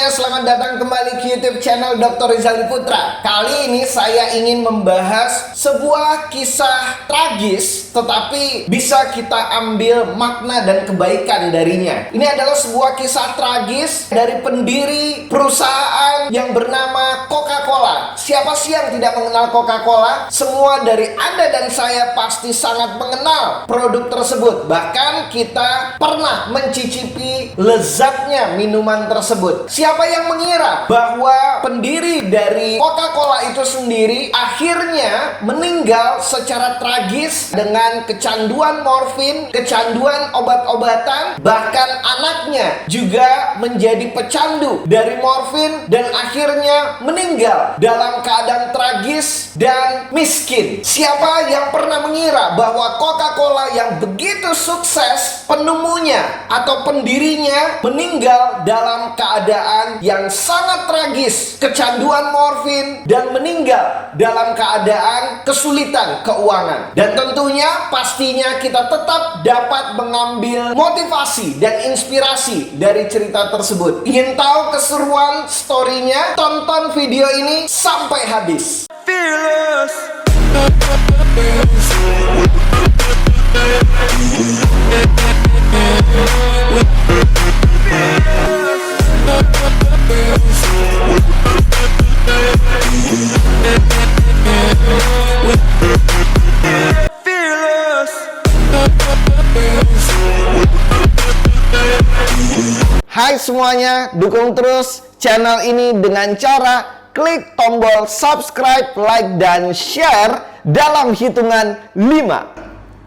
semuanya, selamat datang kembali ke YouTube channel Dr. Rizal Putra. Kali ini saya ingin membahas sebuah kisah tragis, tetapi bisa kita ambil makna dan kebaikan darinya. Ini adalah sebuah kisah tragis dari pendiri perusahaan yang bernama Coca-Cola. Siapa sih yang tidak mengenal Coca-Cola? Semua dari Anda dan saya pasti sangat mengenal produk tersebut. Bahkan kita pernah mencicipi lezatnya minuman tersebut. Siapa yang mengira bahwa pendiri dari Coca-Cola itu sendiri akhirnya meninggal secara tragis dengan kecanduan morfin, kecanduan obat-obatan, bahkan anaknya juga menjadi pecandu dari morfin dan akhirnya meninggal dalam keadaan tragis dan miskin. Siapa yang pernah mengira bahwa Coca-Cola yang begitu sukses, penemunya atau pendirinya meninggal dalam keadaan yang sangat tragis, kecanduan morfin, dan meninggal dalam keadaan kesulitan keuangan. Dan tentunya pastinya kita tetap dapat mengambil motivasi dan inspirasi dari cerita tersebut. Ingin tahu keseruan story-nya? Tonton video ini sampai habis. Fearless. Hai semuanya, dukung terus channel ini dengan cara klik tombol subscribe, like, dan share dalam hitungan 5,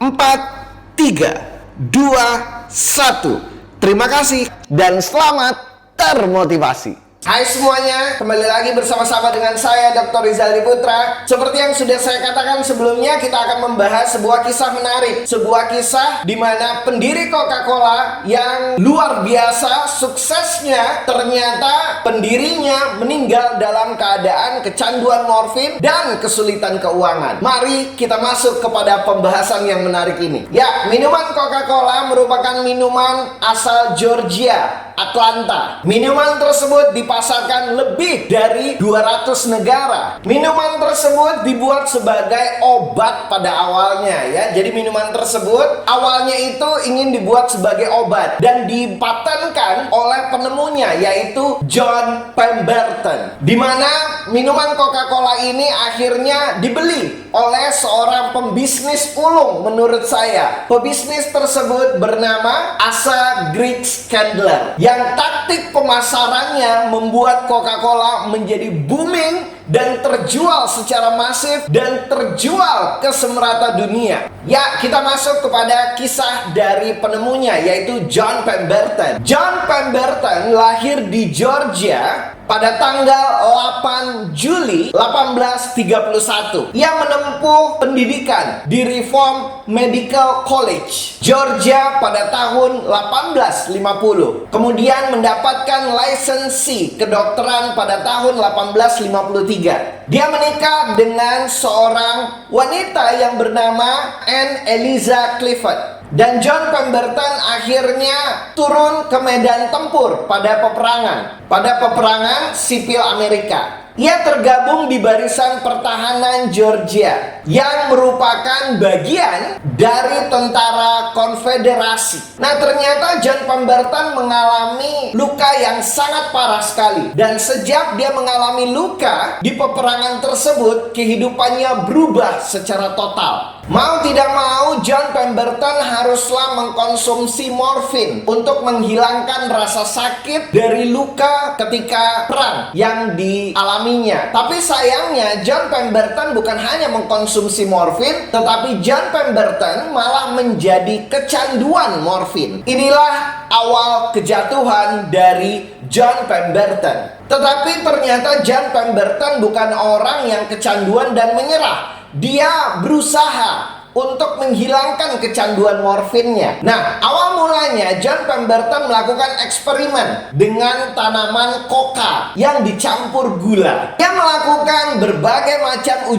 4, 3, 2, 1. Terima kasih dan selamat termotivasi. Hai semuanya, kembali lagi bersama-sama dengan saya Dr. Rizal Putra. Seperti yang sudah saya katakan sebelumnya, kita akan membahas sebuah kisah menarik. Sebuah kisah di mana pendiri Coca-Cola yang luar biasa suksesnya, ternyata pendirinya meninggal dalam keadaan kecanduan morfin dan kesulitan keuangan. Mari kita masuk kepada pembahasan yang menarik ini. Ya, minuman Coca-Cola merupakan minuman asal Georgia, Atlanta. Minuman tersebut dipasarkan lebih dari 200 negara. Minuman tersebut dibuat sebagai obat pada awalnya ya. Jadi minuman tersebut awalnya itu ingin dibuat sebagai obat dan dipatenkan oleh penemunya, yaitu John Pemberton. Di mana minuman Coca-Cola ini akhirnya dibeli oleh seorang pembisnis ulung menurut saya. Pebisnis tersebut bernama Asa Gritz-Kendler, yang taktik pemasarannya membuat Coca-Cola menjadi booming dan terjual secara masif dan terjual ke semerata dunia. Ya, kita masuk kepada kisah dari penemunya, yaitu John Pemberton. John Pemberton lahir di Georgia pada tanggal 8 Juli 1831. Ia menempuh pendidikan di Reform Medical College, Georgia pada tahun 1850. Kemudian mendapatkan lisensi kedokteran pada tahun 1853. Dia menikah dengan seorang wanita yang bernama Anne Eliza Clifford. Dan John Pemberton akhirnya turun ke medan tempur pada peperangan sipil Amerika. Ia tergabung di barisan pertahanan Georgia yang merupakan bagian dari tentara konfederasi. Nah, ternyata John Pemberton mengalami luka yang sangat parah sekali. Dan sejak dia mengalami luka di peperangan tersebut, kehidupannya berubah secara total. Mau tidak mau, John Pemberton haruslah mengkonsumsi morfin untuk menghilangkan rasa sakit dari luka ketika perang yang dialaminya. Tapi sayangnya, John Pemberton bukan hanya mengkonsumsi morfin, tetapi John Pemberton malah menjadi kecanduan morfin. Inilah awal kejatuhan dari John Pemberton. Tetapi ternyata John Pemberton bukan orang yang kecanduan dan menyerah. Dia berusaha untuk menghilangkan kecanduan morfinnya. Nah, awal mulanya John Pemberton melakukan eksperimen dengan tanaman koka yang dicampur gula. Dia melakukan berbagai macam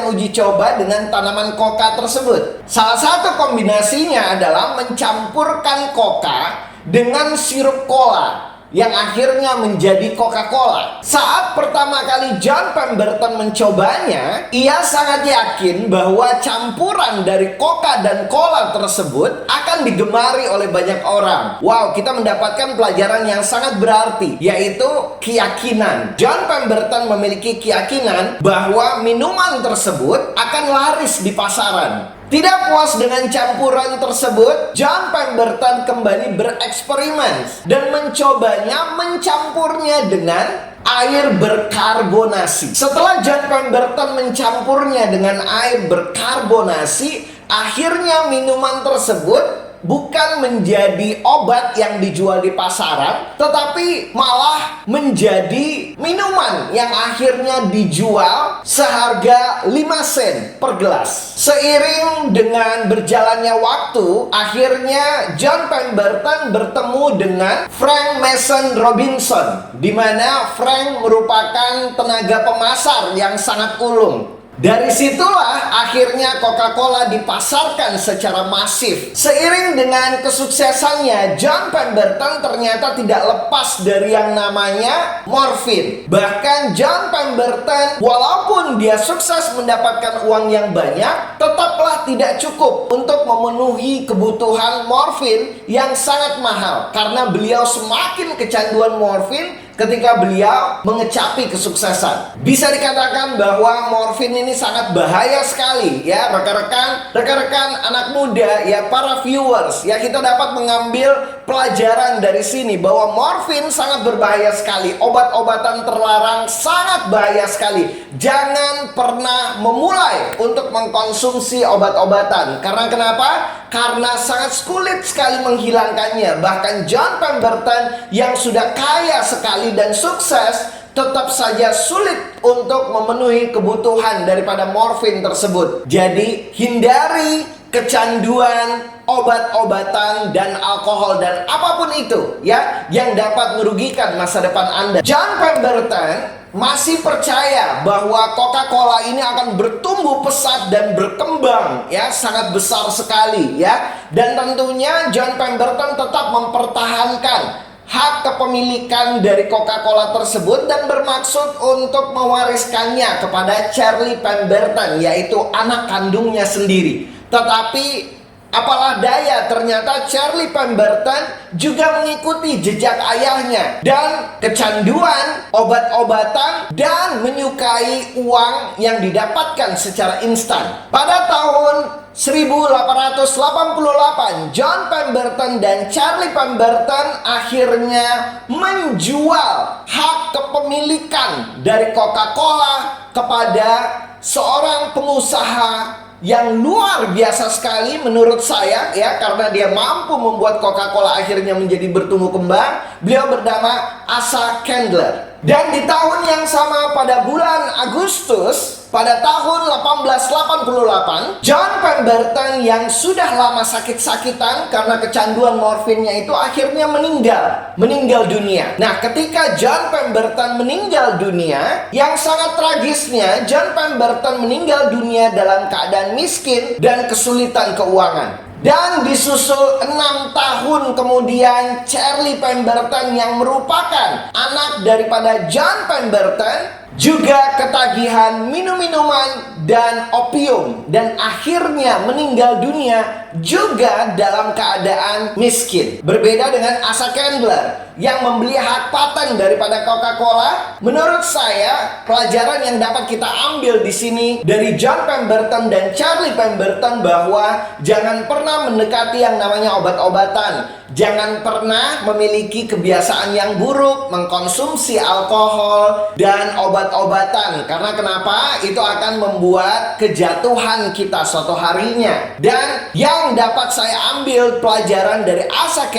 uji coba dengan tanaman koka tersebut. Salah satu kombinasinya adalah mencampurkan koka dengan sirup cola. yang akhirnya menjadi Coca-Cola. Saat pertama kali John Pemberton mencobanya, ia sangat yakin bahwa campuran dari Coca dan Cola tersebut akan digemari oleh banyak orang. Wow, kita mendapatkan pelajaran yang sangat berarti, yaitu keyakinan. John Pemberton memiliki keyakinan bahwa minuman tersebut akan laris di pasaran. Tidak puas dengan campuran tersebut, John Pemberton kembali bereksperimen dan mencobanya mencampurnya dengan air berkarbonasi. Setelah John Pemberton mencampurnya dengan air berkarbonasi, akhirnya minuman tersebut bukan menjadi obat yang dijual di pasaran, tetapi malah menjadi minuman yang akhirnya dijual seharga 5 sen per gelas. Seiring dengan berjalannya waktu, akhirnya John Pemberton bertemu dengan Frank Mason Robinson, di mana Frank merupakan tenaga pemasar yang sangat ulung. Dari situlah akhirnya Coca-Cola dipasarkan secara masif. Seiring dengan kesuksesannya, John Pemberton ternyata tidak lepas dari yang namanya morfin. Bahkan John Pemberton, walaupun dia sukses mendapatkan uang yang banyak, tetaplah tidak cukup untuk memenuhi kebutuhan morfin yang sangat mahal. Karena beliau semakin kecanduan morfin ketika beliau mengecapi kesuksesan. Bisa dikatakan bahwa morfin ini sangat bahaya sekali ya rekan-rekan anak muda ya, para viewers ya, kita dapat mengambil pelajaran dari sini bahwa morfin sangat berbahaya sekali. Obat-obatan terlarang sangat bahaya sekali. Jangan pernah memulai untuk mengkonsumsi obat-obatan. Karena kenapa? Karena sangat sulit sekali menghilangkannya. Bahkan John Pemberton yang sudah kaya sekali dan sukses tetap saja sulit untuk memenuhi kebutuhan daripada morfin tersebut. Jadi hindari kecanduan obat-obatan dan alkohol dan apapun itu ya yang dapat merugikan masa depan Anda. John Pemberton masih percaya bahwa Coca-Cola ini akan bertumbuh pesat dan berkembang ya, sangat besar sekali ya. Dan tentunya John Pemberton tetap mempertahankan hak kepemilikan dari Coca-Cola tersebut dan bermaksud untuk mewariskannya kepada Charlie Pemberton, yaitu anak kandungnya sendiri. Tetapi apalah daya, ternyata Charlie Pemberton juga mengikuti jejak ayahnya dan kecanduan obat-obatan dan menyukai uang yang didapatkan secara instan. Pada tahun 1888, John Pemberton dan Charlie Pemberton akhirnya menjual hak kepemilikan dari Coca-Cola kepada seorang pengusaha yang luar biasa sekali menurut saya ya, karena dia mampu membuat Coca-Cola akhirnya menjadi bertumbuh kembang. Beliau bernama Asa Candler. Dan di tahun yang sama pada bulan Agustus pada tahun 1888, John Pemberton yang sudah lama sakit-sakitan karena kecanduan morfinnya itu akhirnya meninggal dunia. Nah, ketika John Pemberton meninggal dunia, yang sangat tragisnya John Pemberton meninggal dunia dalam keadaan miskin dan kesulitan keuangan. Dan disusul 6 tahun kemudian Charlie Pemberton yang merupakan anak daripada John Pemberton juga ketagihan minum-minuman dan opium dan akhirnya meninggal dunia juga dalam keadaan miskin. Berbeda dengan Asa Candler yang membeli hak paten daripada Coca-Cola. Menurut saya, pelajaran yang dapat kita ambil di sini dari John Pemberton dan Charlie Pemberton bahwa jangan pernah mendekati yang namanya obat-obatan. Jangan pernah memiliki kebiasaan yang buruk, mengkonsumsi alkohol dan obat-obatan. Karena kenapa? Itu akan membuat kejatuhan kita suatu harinya. Dan yang dapat saya ambil pelajaran dari Asa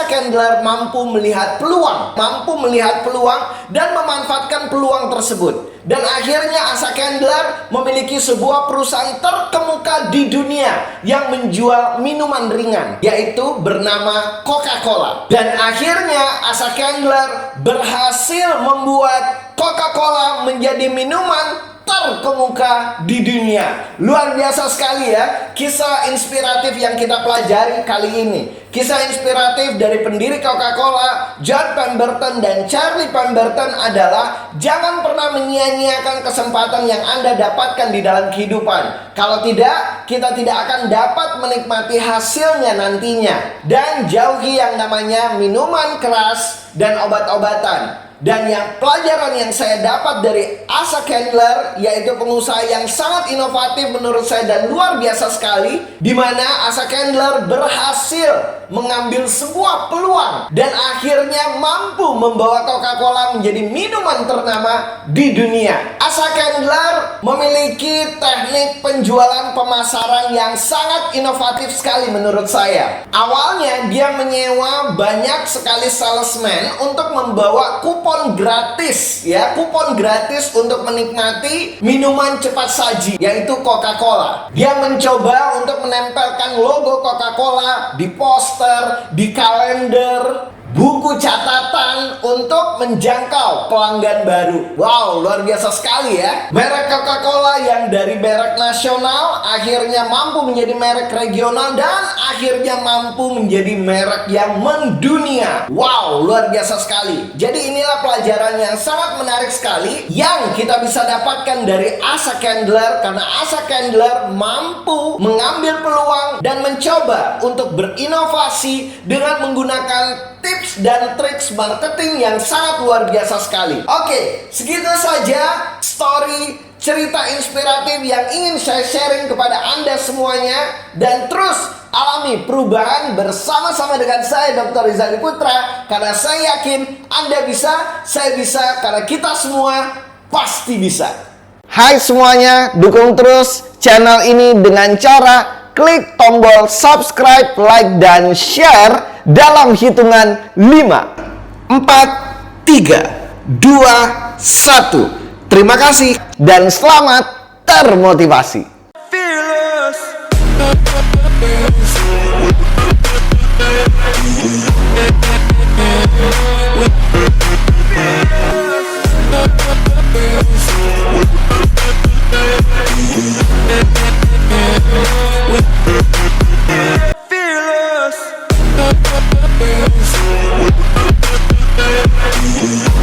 Candler mampu melihat peluang dan memanfaatkan peluang tersebut. Dan akhirnya Asa Candler memiliki sebuah perusahaan terkemuka di dunia yang menjual minuman ringan, yaitu bernama Coca-Cola. Dan akhirnya Asa Candler berhasil membuat Coca-Cola menjadi minuman terkemuka di dunia. Luar biasa sekali ya kisah inspiratif yang kita pelajari kali ini. Kisah inspiratif dari pendiri Coca-Cola, John Pemberton dan Charlie Pemberton adalah jangan pernah menyia-nyiakan kesempatan yang Anda dapatkan di dalam kehidupan. Kalau tidak, kita tidak akan dapat menikmati hasilnya nantinya. Dan jauhi yang namanya minuman keras dan obat-obatan. Dan yang pelajaran yang saya dapat dari Asa Candler, yaitu pengusaha yang sangat inovatif menurut saya dan luar biasa sekali, di mana Asa Candler berhasil mengambil sebuah peluang dan akhirnya mampu membawa Coca-Cola menjadi minuman ternama di dunia. Asa Candler memiliki teknik penjualan pemasaran yang sangat inovatif sekali menurut saya. Awalnya dia menyewa banyak sekali salesman untuk membawa kupon gratis, ya, kupon gratis untuk menikmati minuman cepat saji, yaitu Coca-Cola. Dia mencoba untuk menempelkan logo Coca-Cola di poster, di kalender, buku catatan untuk menjangkau pelanggan baru. Wow, luar biasa sekali ya. Merek Coca-Cola yang dari merek nasional akhirnya mampu menjadi merek regional dan akhirnya mampu menjadi merek yang mendunia. Wow, luar biasa sekali. Jadi inilah pelajaran yang sangat menarik sekali yang kita bisa dapatkan dari Asa Candler, karena Asa Candler mampu mengambil peluang dan mencoba untuk berinovasi dengan menggunakan tips dan triks marketing yang sangat luar biasa sekali. Oke, segitu saja story cerita inspiratif yang ingin saya sharing kepada Anda semuanya. Dan terus alami perubahan bersama-sama dengan saya Dr. Rizal Putra, karena saya yakin Anda bisa, saya bisa, karena kita semua pasti bisa. Hai semuanya, dukung terus channel ini dengan cara klik tombol subscribe, like, dan share dalam hitungan 5, 4, 3, 2, 1. Terima kasih dan selamat termotivasi.